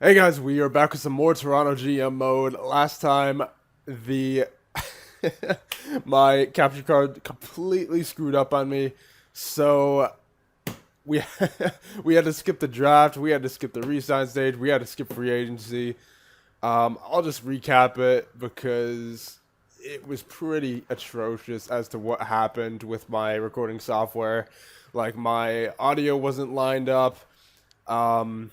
Hey guys, we are back with some more Toronto GM mode. Last time, the my capture card completely screwed up on me, so we we had to skip the draft, we had to skip the re-sign stage, we had to skip free agency. I'll just recap it because it was pretty atrocious as to what happened with my recording software. Like my audio wasn't lined up. Um,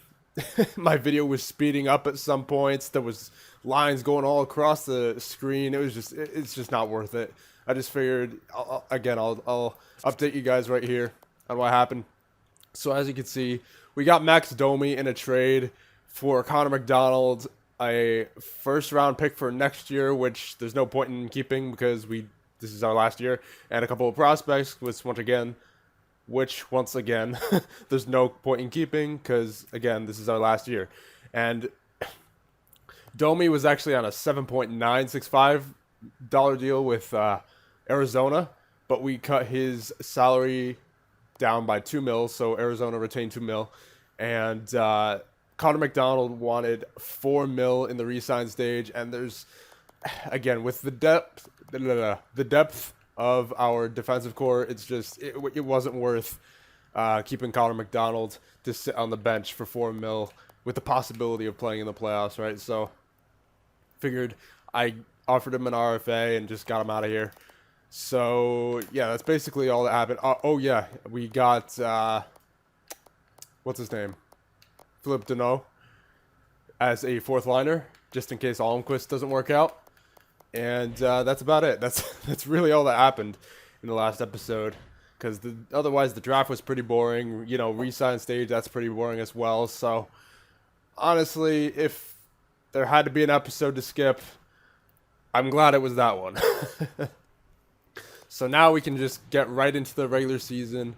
my video was speeding up at some points. There was lines going all across the screen. It's just not worth it. I just figured I'll update you guys right here on what happened. So as you can see, we got Max Domi in a trade for Connor McDonald, a first round pick for next year, which there's no point in keeping because this is our last year, and a couple of prospects, which once again there's no point in keeping because again this is our last year. And Domi was actually on a $7.965 deal with Arizona, but we cut his salary down by 2 mil, so Arizona retained 2 mil, and Connor McDonald wanted 4 mil in the re-sign stage. And there's again with the depth of our defensive core, it wasn't worth keeping Connor McDonald to sit on the bench for 4 mil with the possibility of playing in the playoffs, right? So figured I offered him an RFA and just got him out of here. So yeah, that's basically all that happened. Oh yeah, we got what's his name, Philip Deneau as a fourth liner, just in case Almquist doesn't work out. And that's about it. That's really all that happened in the last episode. Because otherwise the draft was pretty boring. You know, re-sign stage, that's pretty boring as well. So honestly, if there had to be an episode to skip, I'm glad it was that one. So now we can just get right into the regular season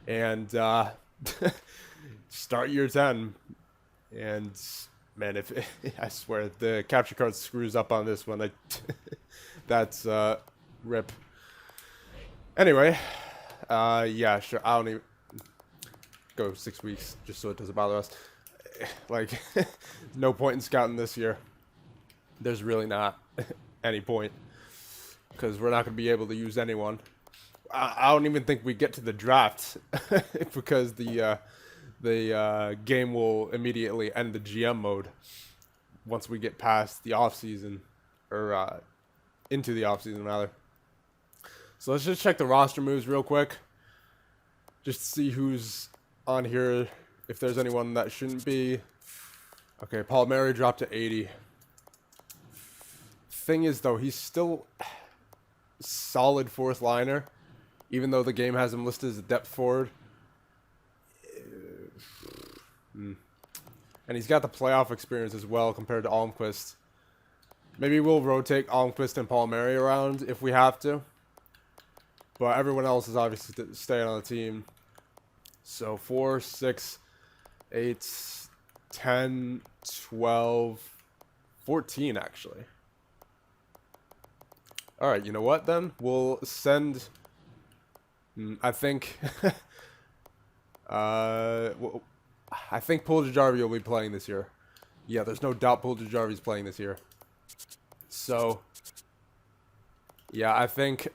and start year 10. And man, if I swear the capture card screws up on this one, that's rip. Anyway, yeah, sure. I don't even go 6 weeks just so it doesn't bother us. Like, no point in scouting this year. There's really not any point because we're not going to be able to use anyone. I don't even think we get to the draft because the game will immediately end the GM mode once we get past the off season, or into the off season rather. So let's just check the roster moves real quick, just to see who's on here. If there's anyone that shouldn't be. Okay, Paul Mary dropped to 80. Thing is though, he's still solid fourth liner, even though the game has him listed as a depth forward. And he's got the playoff experience as well compared to Almquist. Maybe we'll rotate Almquist and Paul Mary around if we have to. But everyone else is obviously staying on the team. So 4, 6, 8, 10, 12, 14 actually. Alright, you know what then? We'll send... I think... well, I think Puljujarvi will be playing this year. Yeah, there's no doubt Puljujarvi's playing this year. So, yeah, I think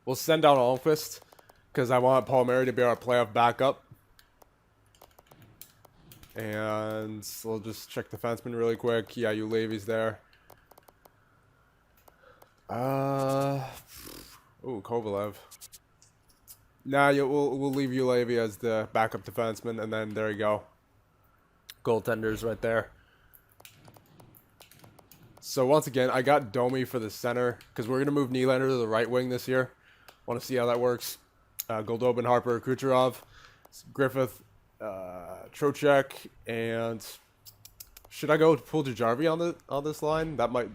we'll send down Almquist because I want Paul Mary to be our playoff backup. And we'll just check defenseman really quick. Yeah, Ulevi's there. Ooh, Kovalev. Nah, we'll leave Ulevi as the backup defenseman, and then there you go. Goaltenders right there. So once again, I got Domi for the center because we're gonna move Nylander to the right wing this year. Want to see how that works. Goldobin, Harper, Kucherov, Griffith, Trocheck, and should I go Puljujarvi on this line? That might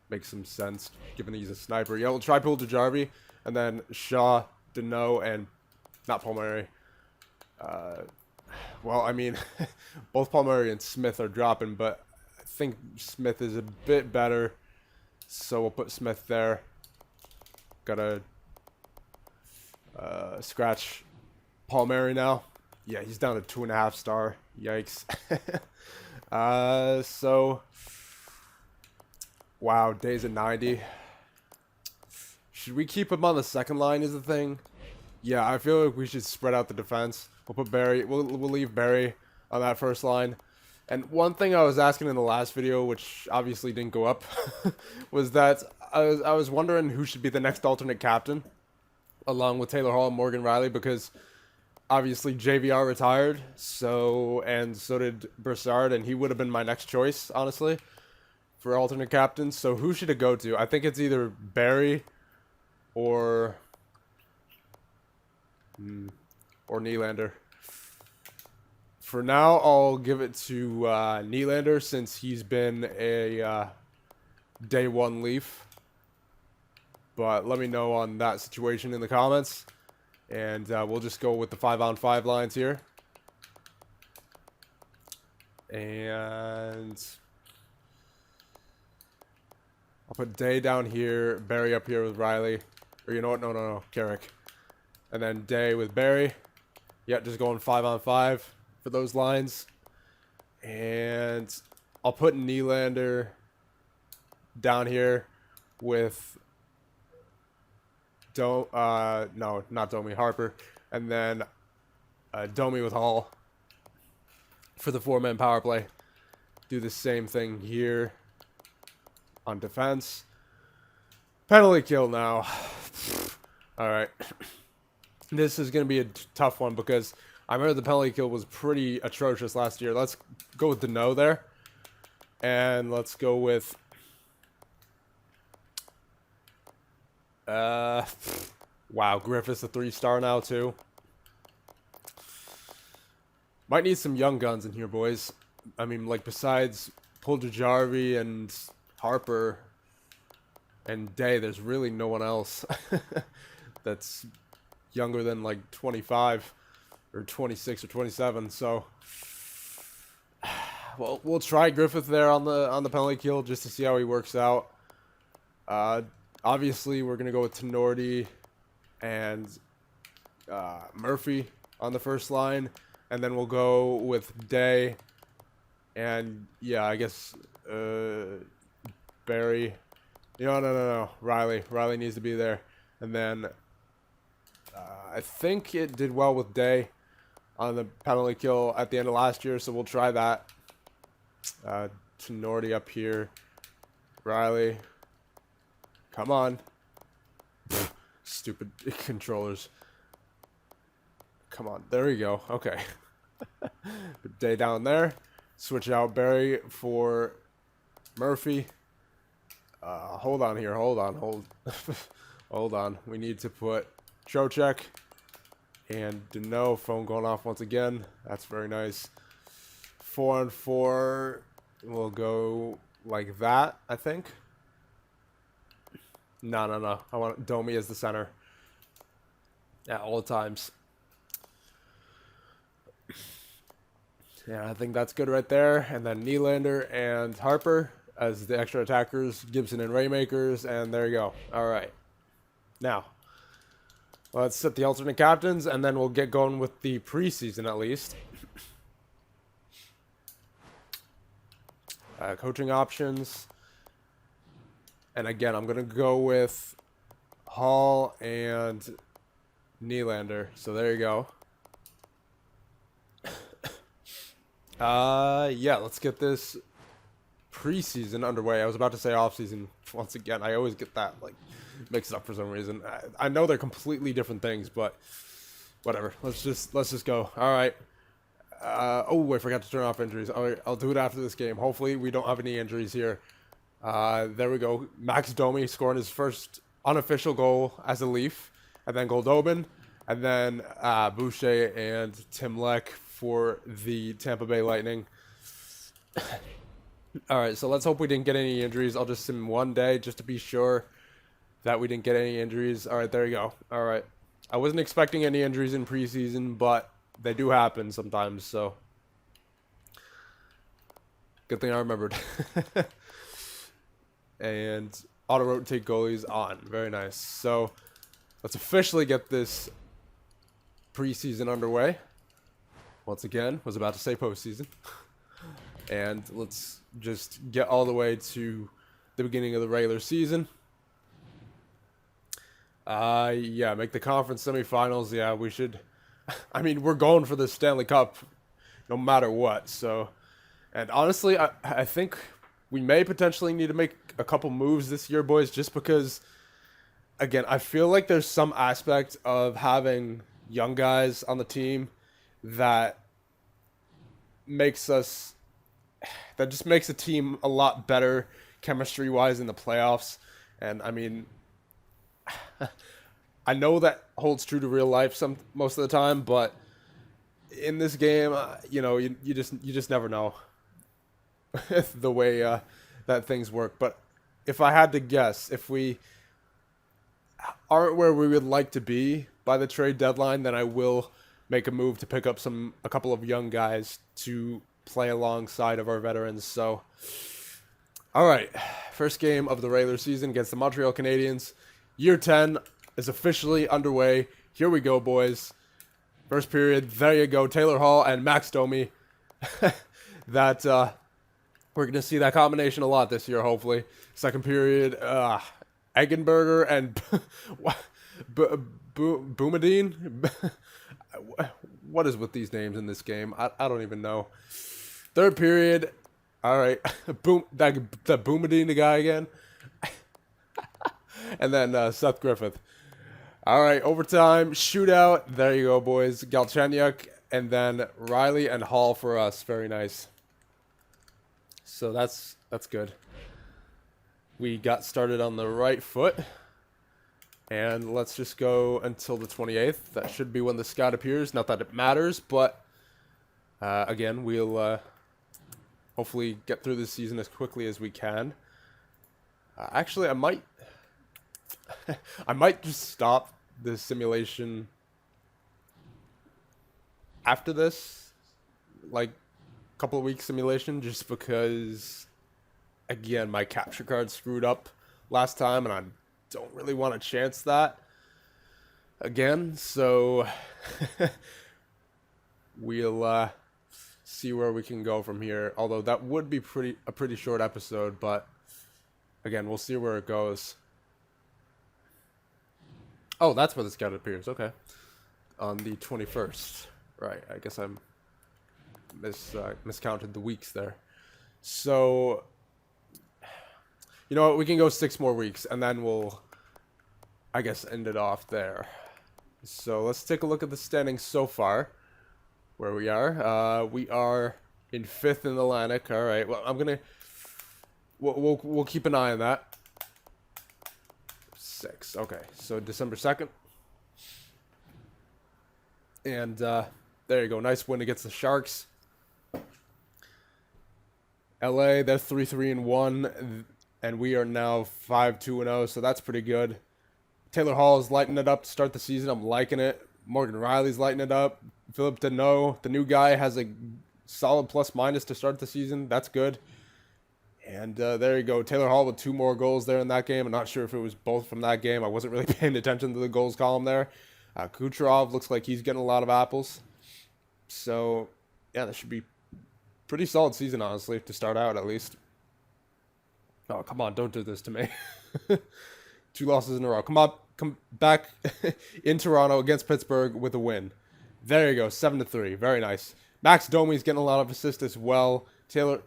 make some sense given he's a sniper. Yeah, we'll try Puljujarvi, and then Shaw, Deneau, and not Palmieri. Well, I mean, both Palmieri and Smith are dropping, but I think Smith is a bit better, so we'll put Smith there. Gotta scratch Palmieri now. Yeah, he's down to 2.5 star. Yikes. So wow, days at 90. Should we keep him on the second line is the thing? Yeah, I feel like we should spread out the defense. We'll put Barry. We'll leave Barry on that first line. And one thing I was asking in the last video, which obviously didn't go up, was that I was wondering who should be the next alternate captain, along with Taylor Hall and Morgan Riley, because obviously JVR retired, so did Broussard, and he would have been my next choice, honestly, for alternate captain. So who should it go to? I think it's either Barry or Nylander. For now, I'll give it to Nylander, since he's been a day one Leaf. But let me know on that situation in the comments. And we'll just go with the 5-on-5 lines here. And I'll put Day down here, Barry up here with Riley. Or you know what? No. Carrick. And then Day with Barry. Yeah, just going 5-on-5 for those lines. And I'll put Nylander down here with no, not Domi, Harper. And then Domi with Hall for the 4-man power play. Do the same thing here on defense. Penalty kill now. Alright. This is going to be a tough one because I remember the penalty kill was pretty atrocious last year. Let's go with Deneau there. And let's go with wow, Griffith's a 3-star now too. Might need some young guns in here, boys. I mean, like, besides Puljujarvi and Harper and Day, there's really no one else that's younger than like 25 or 26 or 27. So well, we'll try Griffith there on the penalty kill just to see how he works out. Obviously, we're going to go with Tenorti and Murphy on the first line. And then we'll go with Day. And, yeah, I guess Barry. No. Riley. Riley needs to be there. And then I think it did well with Day on the penalty kill at the end of last year. So we'll try that. Tenorti up here. Riley. Come on. Stupid controllers. Come on. There we go. Okay. Day down there. Switch out Barry for Murphy. Hold on here. Hold on. We need to put Trocheck and Deneau. Phone going off once again. That's very nice. 4-on-4. We'll go like that, I think. No. I want Domi as the center at all times. Yeah, I think that's good right there. And then Nylander and Harper as the extra attackers, Gibson and Raymakers, and there you go. All right. Now, let's set the alternate captains, and then we'll get going with the preseason at least. Coaching options. And again, I'm going to go with Hall and Nylander. So there you go. Yeah, let's get this preseason underway. I was about to say offseason once again. I always get that like mixed up for some reason. I know they're completely different things, but whatever. Let's just go. All right. Oh, I forgot to turn off injuries. All right, I'll do it after this game. Hopefully, we don't have any injuries here. There we go. Max Domi scoring his first unofficial goal as a Leaf, and then Goldobin, and then Boucher and Tim Leck for the Tampa Bay Lightning. All right, so let's hope we didn't get any injuries. I'll just sim one day just to be sure that we didn't get any injuries. All right, there you go. All right. I wasn't expecting any injuries in preseason, but they do happen sometimes, so good thing I remembered. And auto-rotate goalies on. Very nice. So let's officially get this preseason underway. once again, was about to say postseason. And let's just get all the way to the beginning of the regular season. Yeah, make the conference semifinals. Yeah, we should. I mean, we're going for the Stanley Cup no matter what. So, and honestly, I think we may potentially need to make a couple moves this year, boys, just because, again, I feel like there's some aspect of having young guys on the team that makes us, that just makes the team a lot better chemistry-wise in the playoffs. And, I mean, I know that holds true to real life most of the time, but in this game, you just never know the way that things work. But if I had to guess, if we aren't where we would like to be by the trade deadline, then I will make a move to pick up a couple of young guys to play alongside of our veterans. So, all right, first game of the regular season against the Montreal Canadiens. Year 10 is officially underway. Here we go, boys. First period, there you go. Taylor Hall and Max Domi. That we're going to see that combination a lot this year, hopefully. Second period, Eggenberger and Boumadine. What is with these names in this game? I don't even know. Third period, all right. That Boumadine guy again. And then Seth Griffith. All right, overtime, shootout. There you go, boys. Galchenyuk, and then Riley and Hall for us. Very nice. So that's good. We got started on the right foot. And let's just go until the 28th. That should be when the scout appears. Not that it matters, but again, we'll hopefully get through this season as quickly as we can. Actually, I might just stop the simulation after this, like a couple of weeks simulation, just because, again, my capture card screwed up last time, and I don't really want to chance that again. So we'll see where we can go from here. Although that would be a pretty short episode, but again, we'll see where it goes. Oh, that's where the scout appears. Okay. On the 21st. Right. I guess I'm miscounted the weeks there. So, you know what? We can go 6 more weeks, and then we'll, I guess, end it off there. So let's take a look at the standings so far, where we are. We are in 5th in the Atlantic. All right. Well, we'll keep an eye on that. 6. Okay, so December 2nd. And there you go. Nice win against the Sharks. LA, they're 3-3-1, and we are now 5-2-0, so that's pretty good. Taylor Hall is lighting it up to start the season. I'm liking it. Morgan Riley's lighting it up. Philip Deneau, the new guy, has a solid plus-minus to start the season. That's good. And there you go. Taylor Hall with 2 more goals there in that game. I'm not sure if it was both from that game. I wasn't really paying attention to the goals column there. Kucherov looks like he's getting a lot of apples. So, yeah, that should be pretty solid season, honestly, to start out at least. Oh, come on. Don't do this to me. 2 losses in a row. Come back in Toronto against Pittsburgh with a win. There you go. 7-3. Very nice. Max Domi's getting a lot of assists as well. Taylor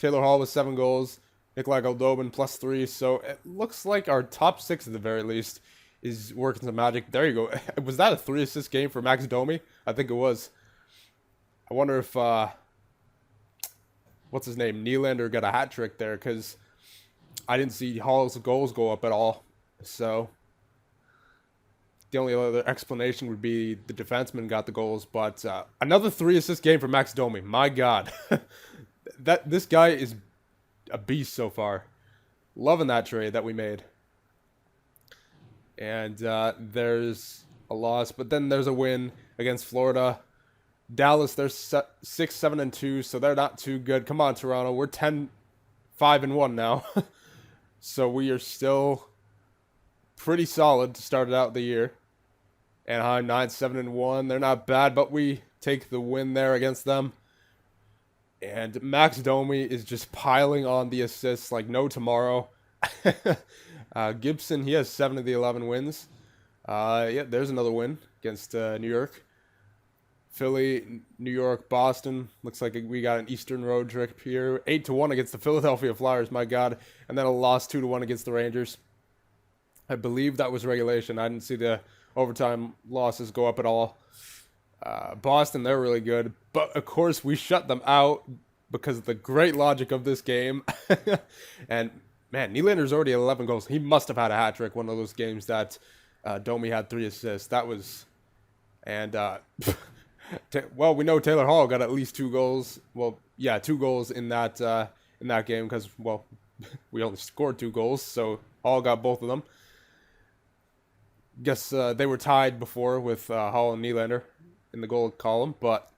Hall with 7 goals. Nikolai Goldobin +3. So it looks like our top 6 at the very least is working some magic. There you go. Was that a 3-assist game for Max Domi? I think it was. I wonder if, what's his name, Nylander got a hat trick there, because I didn't see Hall's goals go up at all. So the only other explanation would be the defenseman got the goals. But another 3-assist game for Max Domi. My God. This guy is a beast so far. Loving that trade that we made. And there's a loss, but then there's a win against Florida. Dallas, they're 6-7-2, so they're not too good. Come on, Toronto, we're 10-5-1 now. So we are still pretty solid to start out the year. Anaheim 9-7-1, they're not bad, but we take the win there against them. And Max Domi is just piling on the assists like no tomorrow. Gibson, he has 7 of the 11 wins. Yeah, there's another win against New York. Philly, New York, Boston. Looks like we got an Eastern road trip here. 8-1 against the Philadelphia Flyers, my God. And then a loss 2-1 against the Rangers. I believe that was regulation. I didn't see the overtime losses go up at all. Boston, they're really good. But, of course, we shut them out because of the great logic of this game. And, man, Nylander's already at 11 goals. He must have had a hat trick one of those games that Domi had 3 assists. That was... And, well, we know Taylor Hall got at least 2 goals. Well, yeah, 2 goals in that game because, well, we only scored 2 goals. So Hall got both of them. Guess they were tied before with Hall and Nylander in the goal column, but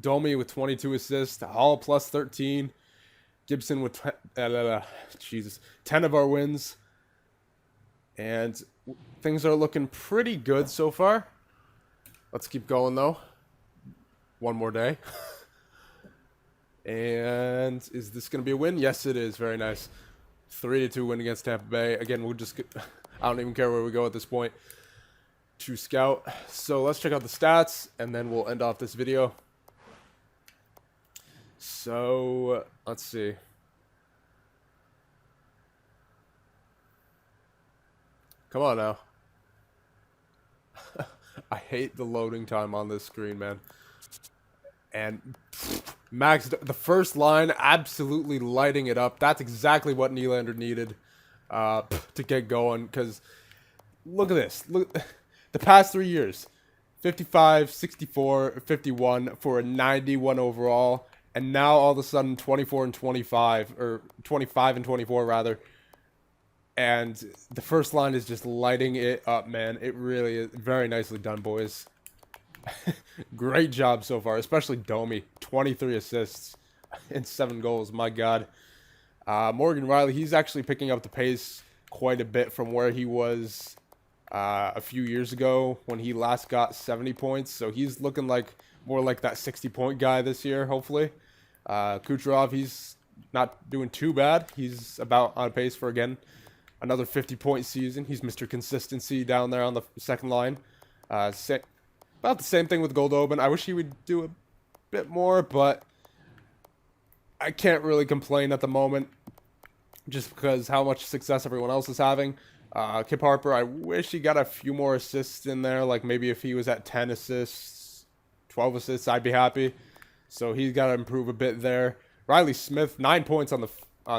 Domi with 22 assists, Hall plus 13, Gibson with 10 of our wins, and things are looking pretty good so far. Let's keep going though. One more day. And is this going to be a win? Yes, it is. Very nice. 3-2 win against Tampa Bay. Again, we'll just I don't even care where we go at this point to scout. So let's check out the stats, and then we'll end off this video. So let's see. Come on now. I hate the loading time on this screen, man. And Max, the first line, absolutely lighting it up. That's exactly what Nylander needed to get going. Because look at this. Look, the past 3 years, 55, 64, 51 for a 91 overall. And now all of a sudden 24 and 25, or 25 and 24 rather. And the first line is just lighting it up, man. It really is very nicely done, boys. Great job so far, especially Domi. 23 assists and 7 goals. My God. Morgan Riley, he's actually picking up the pace quite a bit from where he was a few years ago when he last got 70 points. So he's looking like more like that 60-point guy this year, hopefully. Kucherov, he's not doing too bad. He's about on pace for, again, another 50-point season. He's Mr. Consistency down there on the second line. About the same thing with Goldobin. I wish he would do a bit more, but I can't really complain at the moment just because how much success everyone else is having. Kip Harper, I wish he got a few more assists in there. Like maybe if he was at 10 assists, 12 assists, I'd be happy. So he's got to improve a bit there. Riley Smith, 9 points on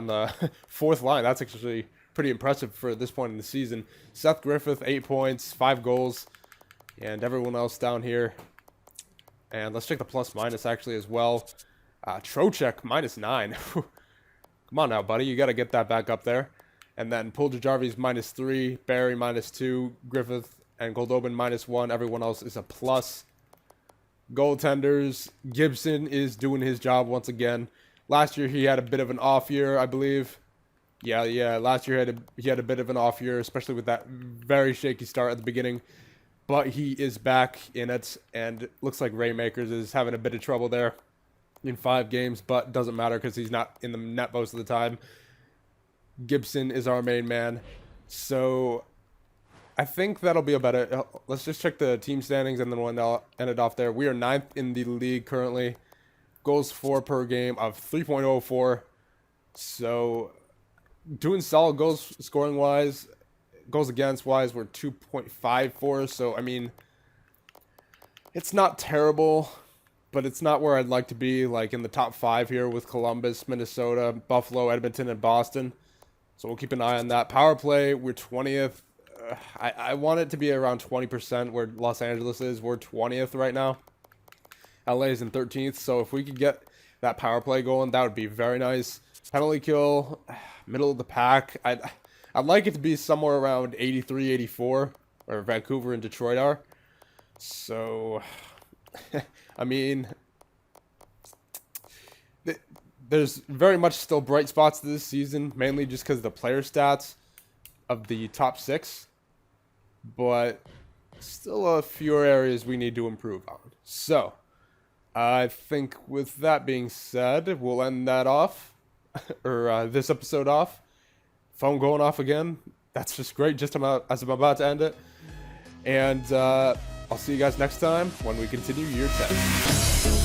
the fourth line. That's actually pretty impressive for this point in the season. Seth Griffith, 8 points, 5 goals. And everyone else down here. And let's check the plus minus actually as well. Trocheck, -9. Come on now, buddy. You got to get that back up there. And then Puljujarvi's -3. Barry -2. Griffith and Goldobin -1. Everyone else is a plus. Goaltenders. Gibson is doing his job once again. Last year he had a bit of an off year, I believe. Yeah. Last year he had a bit of an off year, especially with that very shaky start at the beginning. But he is back in it, and it looks like Raymakers is having a bit of trouble there in 5 games, but doesn't matter because he's not in the net most of the time. Gibson is our main man. So I think that'll be about it. Let's just check the team standings, and then we'll end it off there. We are 9th in the league currently. Goals for per game of 3.04. So doing solid goals scoring-wise. Goals against wise, we're 2.54. So, I mean, it's not terrible, but it's not where I'd like to be, like in the top 5 here with Columbus, Minnesota, Buffalo, Edmonton, and Boston. So we'll keep an eye on that. Power play, we're 20th. I want it to be around 20% where Los Angeles is. We're 20th right now. LA is in 13th. So if we could get that power play going, that would be very nice. Penalty kill, middle of the pack. I'd like it to be somewhere around 83, 84, where Vancouver and Detroit are. So, I mean, there's very much still bright spots this season, mainly just because of the player stats of the top 6. But still a few areas we need to improve on. So, I think with that being said, we'll end that off, or this episode off. Phone going off again. That's just great, just as I'm about to end it. And I'll see you guys next time when we continue Year 10.